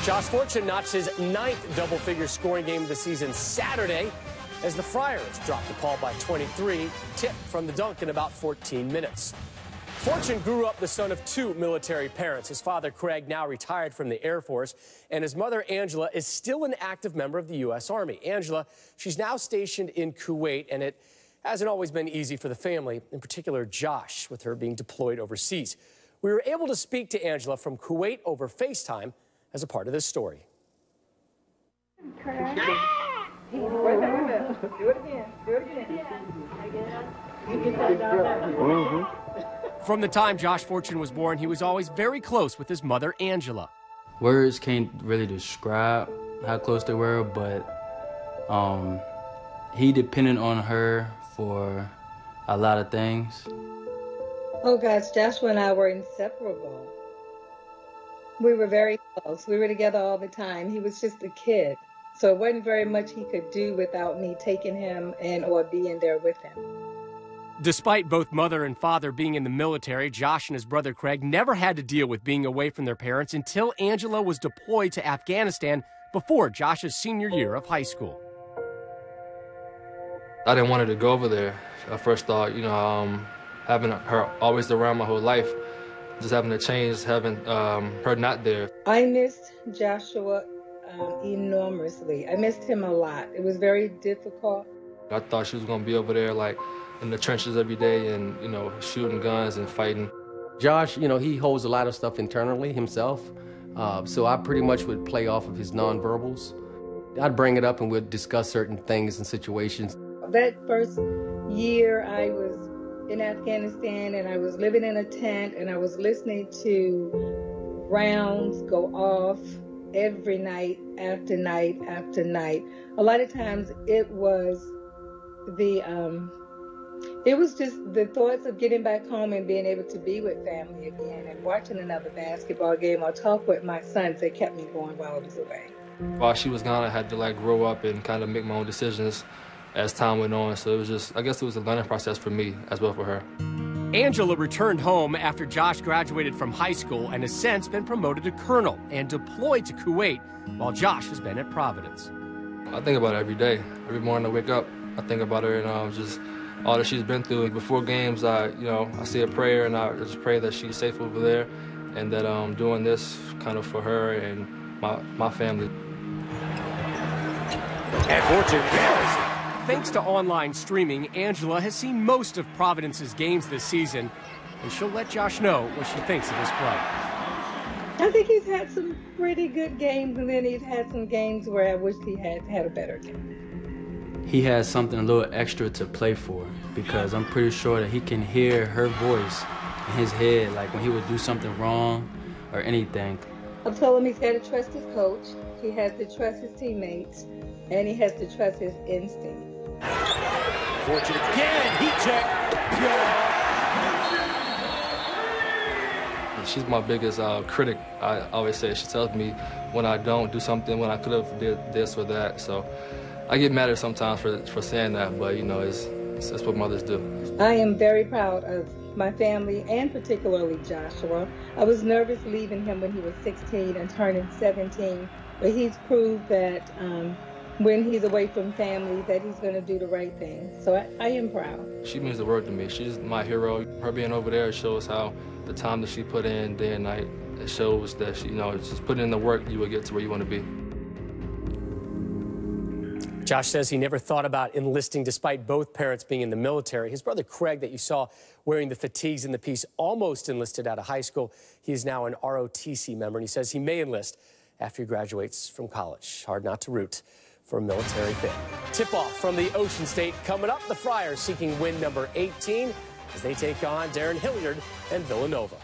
Josh Fortune notched his 9th double-figure scoring game of the season Saturday as the Friars dropped the ball by 23, tipped from the dunk in about 14 minutes. Fortune grew up the son of 2 military parents. His father, Craig, now retired from the Air Force, and his mother, Angela, is still an active member of the U.S. Army. Angela, she's now stationed in Kuwait, and it hasn't always been easy for the family, in particular Josh, with her being deployed overseas. We were able to speak to Angela from Kuwait over FaceTime as a part of this story. Do it again. Do it again. From the time Josh Fortune was born, he was always very close with his mother, Angela. Words can't really describe how close they were, but he depended on her for a lot of things. Oh gosh, Joshua and I were inseparable. We were very close. We were together all the time. He was just a kid. So it wasn't very much he could do without me taking him and or being there with him. Despite both mother and father being in the military, Josh and his brother Craig never had to deal with being away from their parents until Angela was deployed to Afghanistan before Josh's senior year of high school. I didn't want her to go over there. I first thought, having her always around my whole life, just having to change, having her not there. I missed Joshua enormously. I missed him a lot. It was very difficult. I thought she was going to be over there, like, in the trenches every day and, shooting guns and fighting. Josh, he holds a lot of stuff internally himself, so I pretty much would play off of his nonverbals. I'd bring it up and we'd discuss certain things and situations. That first year I was in Afghanistan and I was living in a tent and I was listening to rounds go off every night after night after night. A lot of times it was just the thoughts of getting back home and being able to be with family again and watching another basketball game or talk with my sons that kept me going while I was away. While she was gone, I had to grow up and kind of make my own decisions as time went on. So it was just, I guess it was a learning process for me as well for her. Angela returned home after Josh graduated from high school and has since been promoted to colonel and deployed to Kuwait while Josh has been at Providence. I think about her every day. Every morning I wake up, I think about her and just all that she's been through. Before games, I say a prayer and I just pray that she's safe over there and that I'm doing this kind of for her and my family. And Fortune carries. Thanks to online streaming, Angela has seen most of Providence's games this season, and she'll let Josh know what she thinks of his play. I think he's had some pretty good games, and then he's had some games where I wish he had had a better game. He has something a little extra to play for because I'm pretty sure that he can hear her voice in his head, like when he would do something wrong or anything. I've told him he's got to trust his coach, he has to trust his teammates, and he has to trust his instincts. Fortune again, heat check. She's my biggest critic, I always say. She tells me when I don't do something, when I could have did this or that. So I get mad at her sometimes for saying that, but that's what mothers do. I am very proud of my family and particularly Joshua. I was nervous leaving him when he was 16 and turning 17, but he's proved that when he's away from family that he's going to do the right thing. So I am proud. She means the world to me. She's my hero. Her being over there shows how the time that she put in day and night, it shows that she, just put in the work, you will get to where you want to be. Josh says he never thought about enlisting despite both parents being in the military. His brother Craig, that you saw wearing the fatigues in the piece, almost enlisted out of high school. He is now an ROTC member, and he says he may enlist after he graduates from college. Hard not to root for a military fan. Tip-off from the Ocean State coming up. The Friars seeking win number 18 as they take on Darren Hilliard and Villanova.